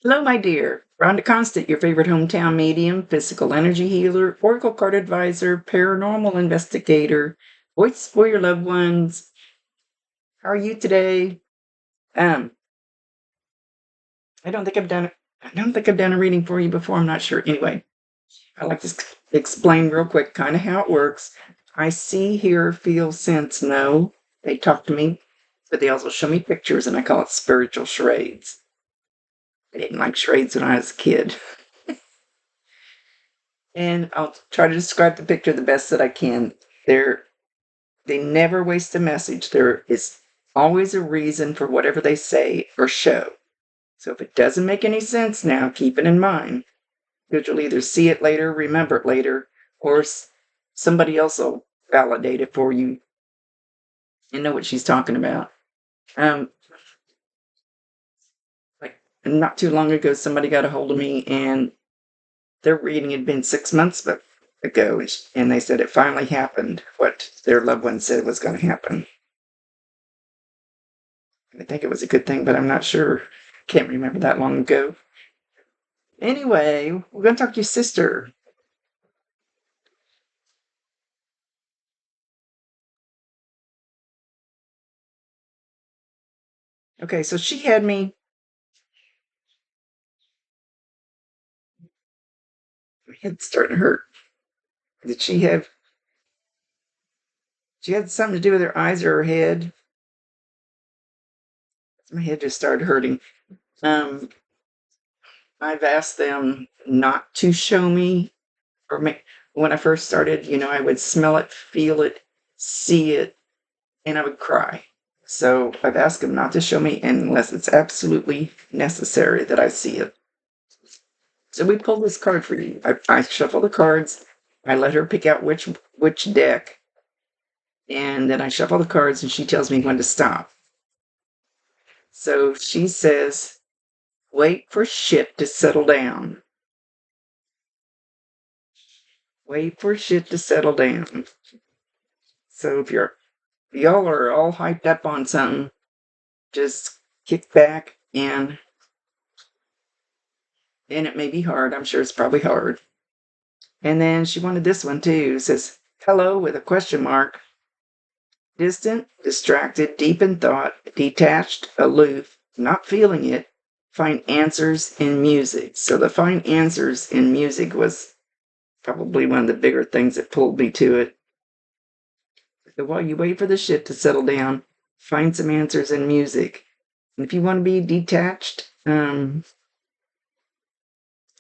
Hello, my dear. Rhonda Constant, your favorite hometown medium, physical energy healer, oracle card advisor, paranormal investigator, voice for your loved ones. How are you today? Um, I don't think I've done a reading for you before. I'm not sure. Anyway, I like to explain real quick kind of how it works. I see, hear, feel, sense, know. They talk to me, but they also show me pictures, and I call it spiritual charades. I didn't like charades when I was a kid. And I'll try to describe the picture the best that I can. They're they never waste a message. There is always a reason for whatever they say or show. So if it doesn't make any sense now, keep it in mind. You'll either see it later, remember it later, or somebody else will validate it for you and know what she's talking about. Um, like not too long ago, somebody got a hold of me and their reading had been 6 months ago, and they said it finally happened, what their loved one said was going to happen. I think it was a good thing, but I'm not sure. Can't remember that long ago. Anyway, we're going to talk to your sister. Okay, so she had me. My head's starting to hurt. Did she have? She had something to do with her eyes or her head. My head just started hurting. Um, I've asked them not to show me, or when I first started, I would smell it, feel it, see it, and I would cry. So I've asked them not to show me unless it's absolutely necessary that I see it. So we pulled this card for you. I shuffle the cards. I let her pick out which deck, and then I shuffle the cards, and she tells me when to stop. So she says, "Wait for shit to settle down. Wait for shit to settle down." So if y'all are all hyped up on something, just kick back and it may be hard. I'm sure it's probably hard. And then she wanted this one too. It says, "Hello," with a question mark. "Distant, distracted, deep in thought, detached, aloof, not feeling it, find answers in music." So the find answers in music was probably one of the bigger things that pulled me to it. So while you wait for the shit to settle down, find some answers in music. And if you want to be detached,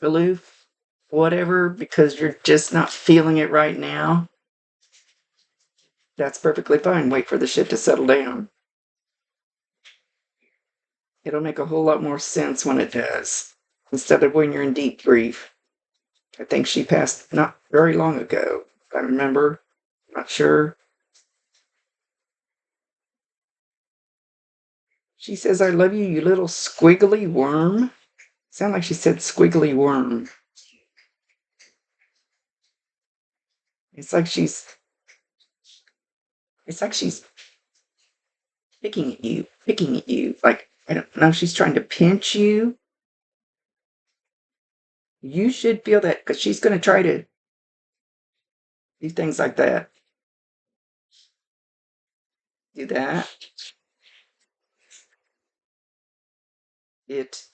aloof, whatever, because you're just not feeling it right now, that's perfectly fine. Wait for the shit to settle down. It'll make a whole lot more sense when it does, instead of when you're in deep grief. I think she passed not very long ago. I remember. Not sure. She says, "I love you, you little squiggly worm." Sound like she said squiggly worm. It's like she's it's like she's picking at you. Like, I don't know, she's trying to pinch you. You should feel that because she's going to try to do things like that. Do that. It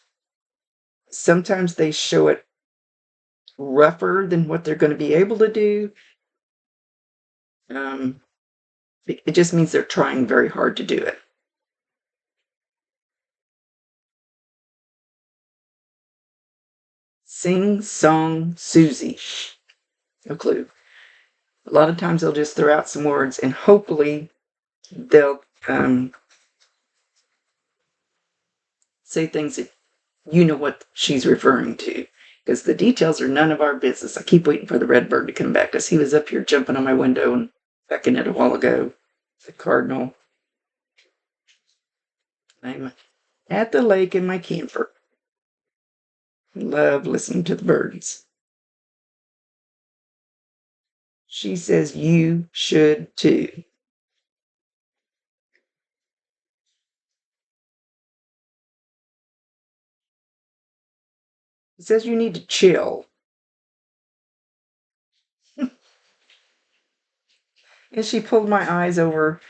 sometimes they show it rougher than what they're going to be able to do. Um, it just means they're trying very hard to do it. Sing song Susie. No clue. A lot of times they'll just throw out some words and hopefully they'll say things that you know what she's referring to. Because the details are none of our business. I keep waiting for the red bird to come back because he was up here jumping on my window and becking it a while ago. The cardinal. I'm at the lake in my camper. Love listening to the birds. She says you should too. It says you need to chill. And she pulled my eyes over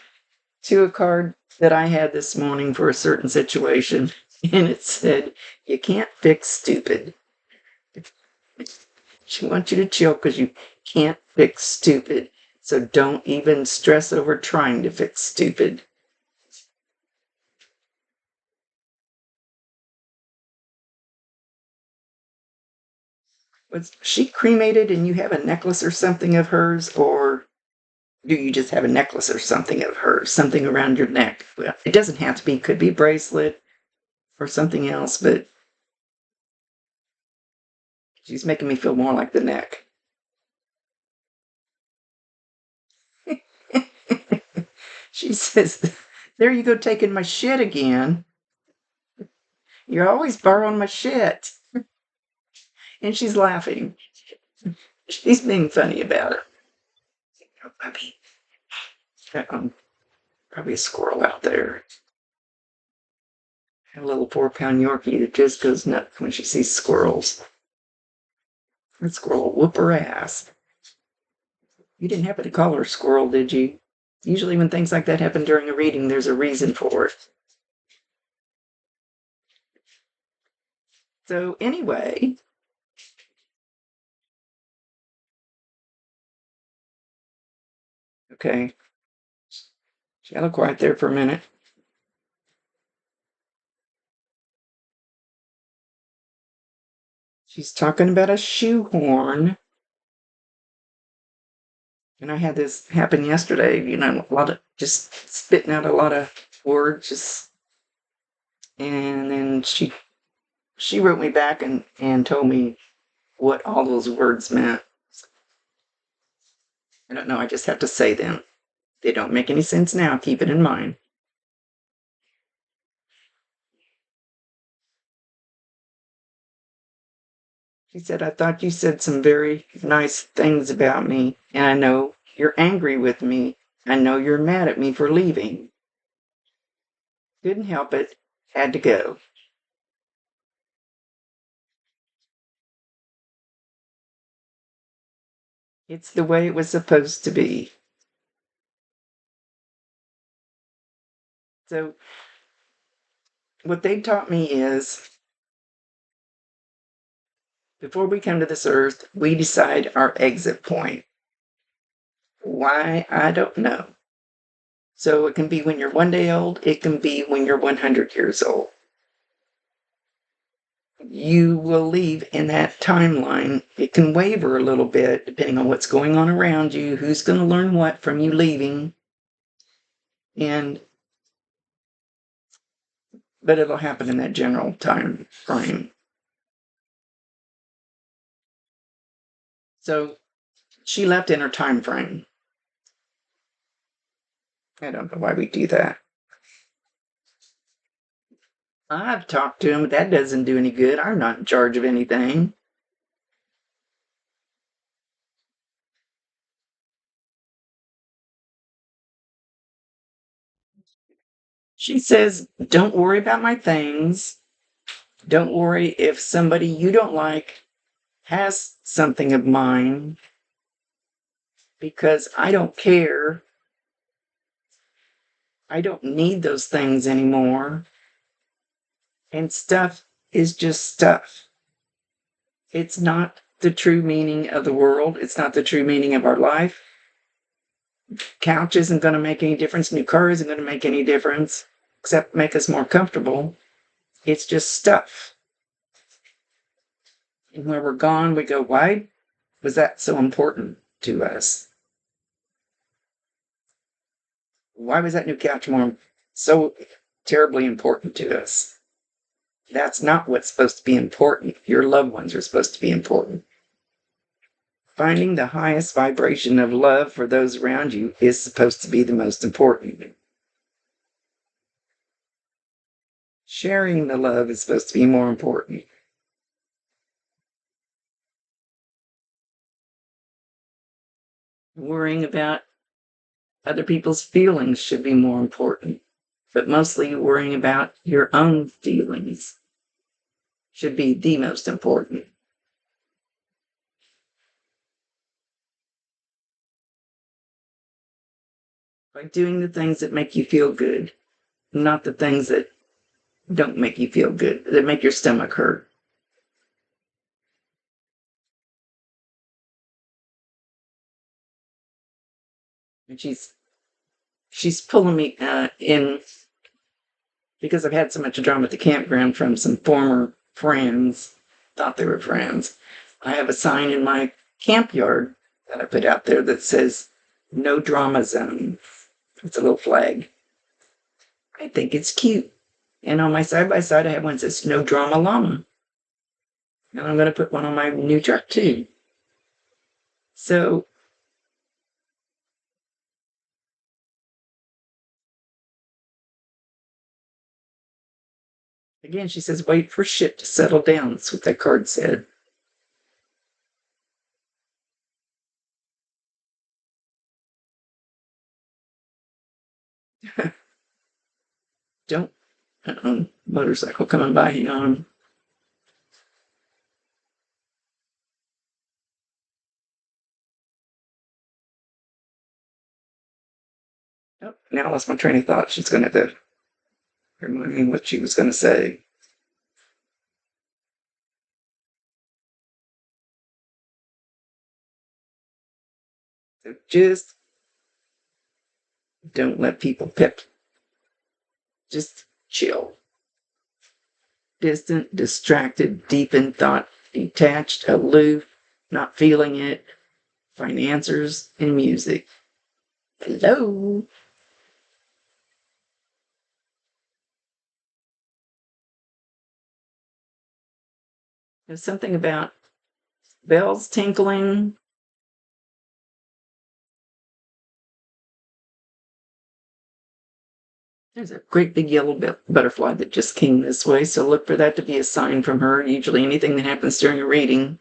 to a card that I had this morning for a certain situation, and it said, "You can't fix stupid." She wants you to chill because you can't fix stupid. So don't even stress over trying to fix stupid. Was she cremated and you have a necklace or something of hers, or do you just have a necklace or something of hers, something around your neck? Well, it doesn't have to be, could be bracelet or something else, but she's making me feel more like the neck. She says, "There you go, taking my shit again. You're always borrowing my shit." And she's laughing. She's being funny about it. Oh, puppy. Probably a squirrel out there. A little 4-pound Yorkie that just goes nuts when she sees squirrels. That squirrel will whoop her ass. You didn't happen to call her a squirrel, did you? Usually when things like that happen during a reading, there's a reason for it. So anyway, okay. She got a little quiet there for a minute. She's talking about a shoehorn. And I had this happen yesterday, a lot of just spitting out a lot of words, and then she wrote me back and told me what all those words meant. I don't know, I just have to say them. They don't make any sense now, keep it in mind. She said, "I thought you said some very nice things about me, and I know you're angry with me. I know you're mad at me for leaving. Couldn't help it. Had to go." It's the way it was supposed to be. So what they taught me is, before we come to this earth, we decide our exit point. Why? I don't know. So it can be when you're 1 day old, it can be when you're 100 years old. You will leave in that timeline. It can waver a little bit depending on what's going on around you, who's going to learn what from you leaving, but it'll happen in that general time frame. So she left in her time frame. I don't know why we do that. I've talked to him, but that doesn't do any good. I'm not in charge of anything. She says, "Don't worry about my things. Don't worry if somebody you don't like has something of mine, because I don't care. I don't need those things anymore. And stuff is just stuff. It's not the true meaning of the world. It's not the true meaning of our life. Couch isn't going to make any difference. New car isn't going to make any difference, except make us more comfortable. It's just stuff. And when we're gone, we go, why was that so important to us? Why was that new couch so terribly important to us? That's not what's supposed to be important. Your loved ones are supposed to be important. Finding the highest vibration of love for those around you is supposed to be the most important. Sharing the love is supposed to be more important. Worrying about other people's feelings should be more important, but mostly worrying about your own feelings. should be the most important. By doing the things that make you feel good, not the things that don't make you feel good, that make your stomach hurt. And she's pulling me in because I've had so much drama at the campground from some former friends, thought they were friends. I have a sign in my camp yard that I put out there that says no drama zone. It's a little flag. I think it's cute. And on my side by side, I have one that says no drama llama. And I'm going to put one on my new truck too. So, again, she says, wait for shit to settle down. That's what that card said. Don't, motorcycle coming by. Hang on. Oh, now I lost my train of thought. She's going to have to remind me what she was going to say. So just don't let people pip. Just chill. Distant, distracted, deep in thought, detached, aloof, not feeling it. Find answers in music. Hello. There's something about bells tinkling. There's a great big yellow butterfly that just came this way, so look for that to be a sign from her. Usually anything that happens during a reading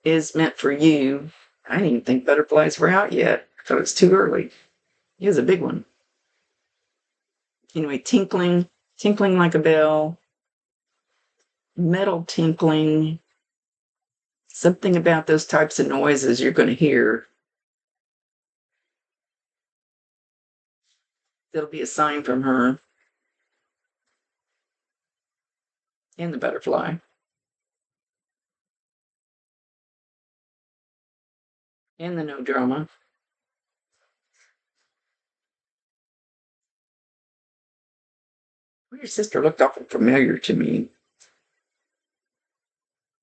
is meant for you. I didn't even think butterflies were out yet. I thought it was too early. Here's a big one. Anyway, tinkling like a bell, metal tinkling, something about those types of noises you're going to hear. That'll be a sign from her. And the butterfly. And the no drama. Well, your sister looked awful familiar to me.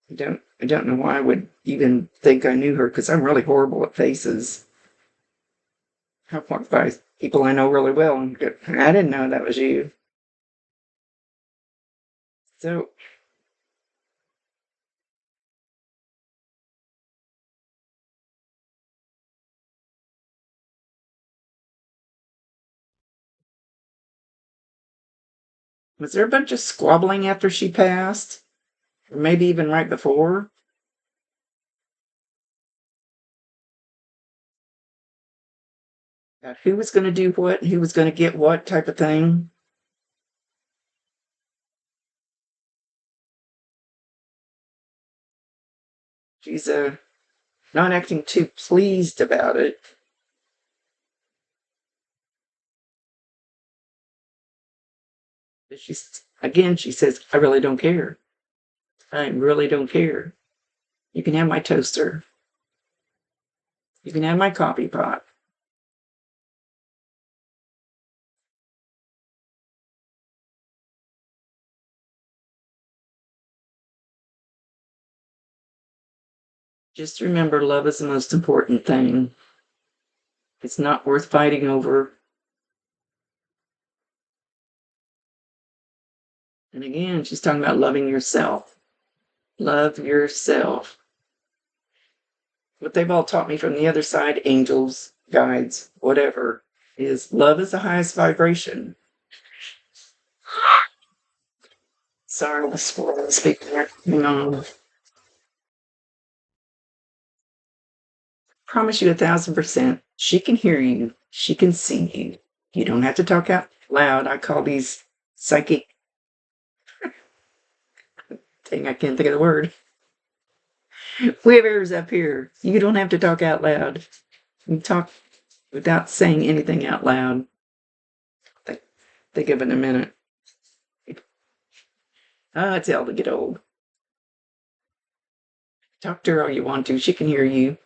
I don't know why I would even think I knew her, because I'm really horrible at faces. I've walked by people I know really well and go, I didn't know that was you. So was there a bunch of squabbling after she passed? Or maybe even right before? About who was going to do what, who was going to get what type of thing? She's not acting too pleased about it. But she says, I really don't care. I really don't care. You can have my toaster. You can have my coffee pot. Just remember, love is the most important thing. It's not worth fighting over. And again, she's talking about loving yourself. Love yourself. What they've all taught me from the other side, angels, guides, whatever, is love is the highest vibration. Sorry, the squirrel speaking there. Hang on. Promise you 1,000%. She can hear you. She can see you. You don't have to talk out loud. I call these psychic Dang, I can't think of the word. Whoever's up here, you don't have to talk out loud. You talk without saying anything out loud. Think of it in a minute. It's hell to get old. Talk to her all you want to. She can hear you.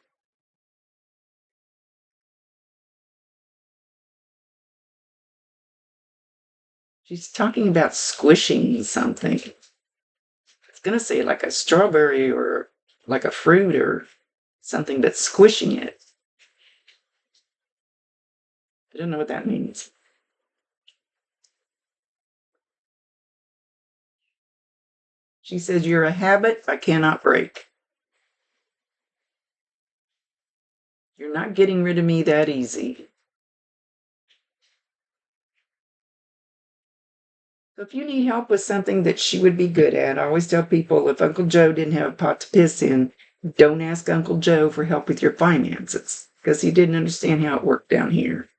She's talking about squishing something. It's going to say like a strawberry or like a fruit or something that's squishing it. I don't know what that means. She says, you're a habit I cannot break. You're not getting rid of me that easy. So if you need help with something that she would be good at, I always tell people if Uncle Joe didn't have a pot to piss in, don't ask Uncle Joe for help with your finances because he didn't understand how it worked down here.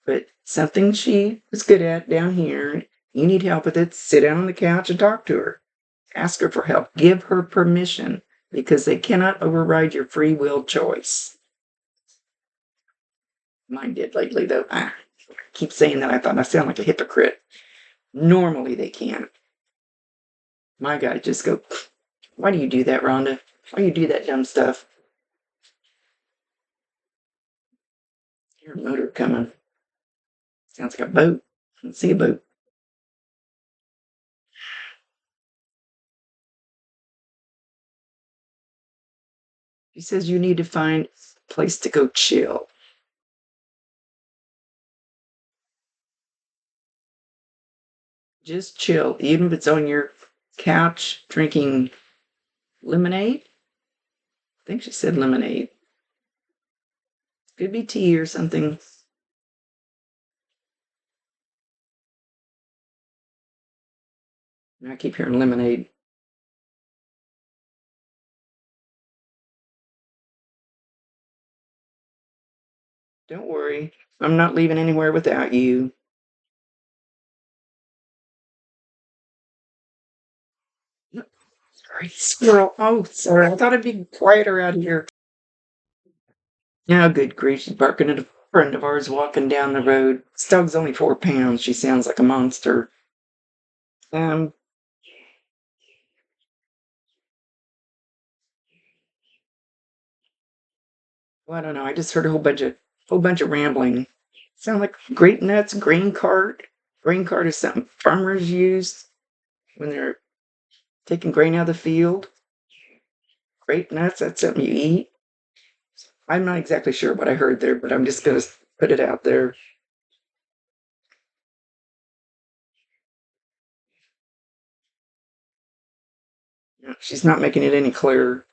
But something she was good at down here, you need help with it, sit down on the couch and talk to her. Ask her for help. Give her permission because they cannot override your free will choice. Mine did lately, though. I keep saying that. I thought I sound like a hypocrite. Normally they can. My guy just go, why do you do that, Rhonda? Why do you do that dumb stuff? Hear a motor coming. Sounds like a boat. I don't see a boat. She says you need to find a place to go chill. Just chill, even if it's on your couch drinking lemonade. I think she said lemonade. Could be tea or something. I keep hearing lemonade. Don't worry, I'm not leaving anywhere without you. Sorry, squirrel. Oh, sorry. I thought it'd be quieter out here. Oh, good grief. She's barking at a friend of ours walking down the road. This dog's only 4 pounds. She sounds like a monster. Well, I don't know. I just heard a whole bunch of rambling. Sound like grape nuts, grain cart. Grain cart is something farmers use when they're taking grain out of the field. Grape nuts, that's something you eat. I'm not exactly sure what I heard there, but I'm just going to put it out there. She's not making it any clearer.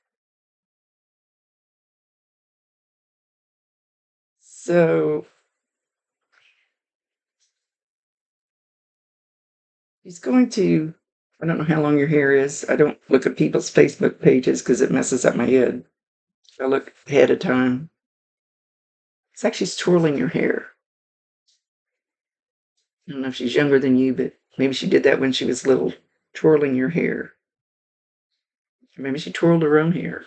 So she's going to, I don't know how long your hair is. I don't look at people's Facebook pages because it messes up my head. I look ahead of time. It's like she's twirling your hair. I don't know if she's younger than you, but maybe she did that when she was little, twirling your hair. Maybe she twirled her own hair.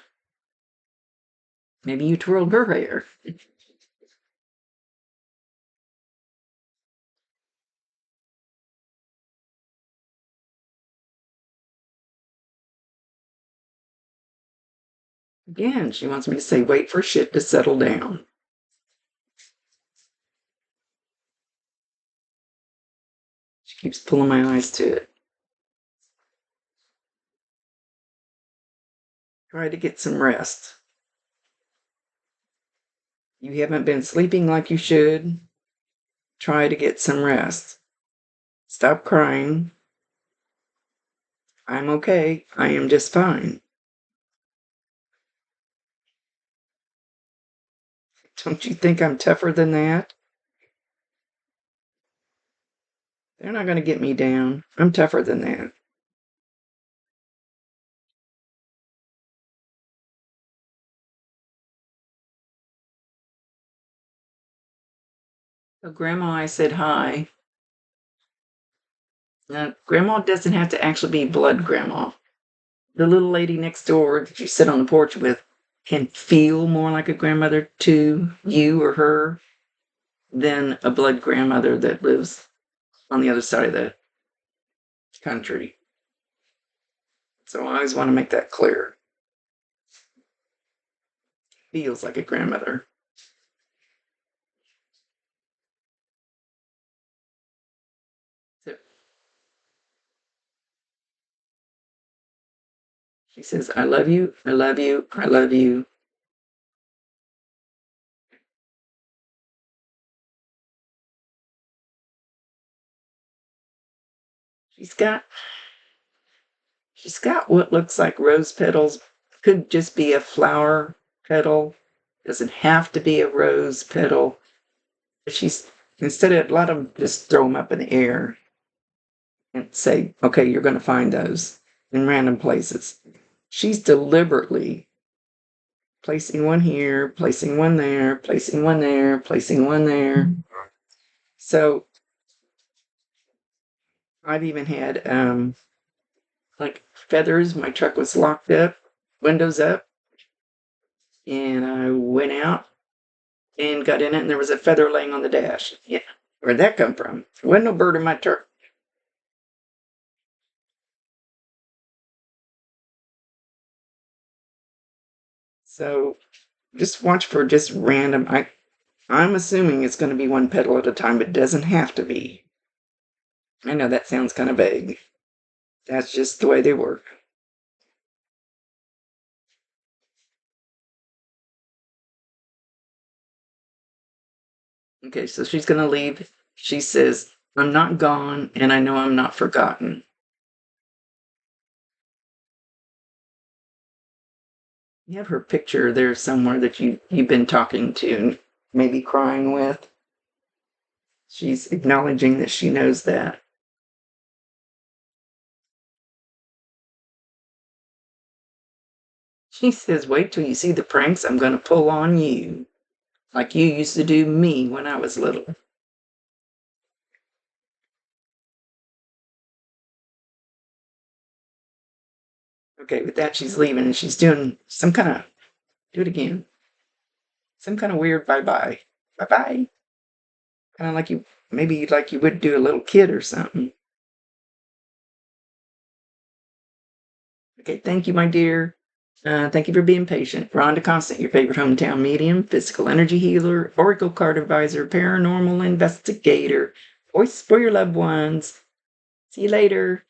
Maybe you twirled her hair. Again, she wants me to say, wait for shit to settle down. She keeps pulling my eyes to it. Try to get some rest. You haven't been sleeping like you should. Try to get some rest. Stop crying. I'm okay. I am just fine. Don't you think I'm tougher than that? They're not going to get me down. I'm tougher than that. So, Grandma, I said hi. Now, Grandma doesn't have to actually be blood grandma. the little lady next door that you sit on the porch with can feel more like a grandmother to you or her than a blood grandmother that lives on the other side of the country. So I always want to make that clear. Feels like a grandmother. So she says, I love you, I love you, I love you. She's got what looks like rose petals. Could just be a flower petal. Doesn't have to be a rose petal. She's instead of a lot of them just throw them up in the air and say, okay, you're going to find those in random places. She's deliberately placing one here, placing one there, placing one there, placing one there. So I've even had like feathers. My truck was locked up, windows up, and I went out and got in it, and there was a feather laying on the dash. Yeah, where'd that come from? There wasn't no bird in my truck. So just watch for just random. I'm assuming it's going to be one petal at a time, but it doesn't have to be. I know that sounds kind of vague. That's just the way they work. Okay, so she's going to leave. She says, I'm not gone, and I know I'm not forgotten. You have her picture there somewhere that you've been talking to, maybe crying with. She's acknowledging that she knows that. She says, wait till you see the pranks I'm going to pull on you, like you used to do me when I was little. Okay, with that, she's leaving and she's doing some kind of, do it again, some kind of weird bye bye. Bye bye. Kind of like maybe like you would do a little kid or something. Okay, thank you, my dear. Thank you for being patient. Rhonda Constant, your favorite hometown medium, physical energy healer, oracle card advisor, paranormal investigator, voice for your loved ones. See you later.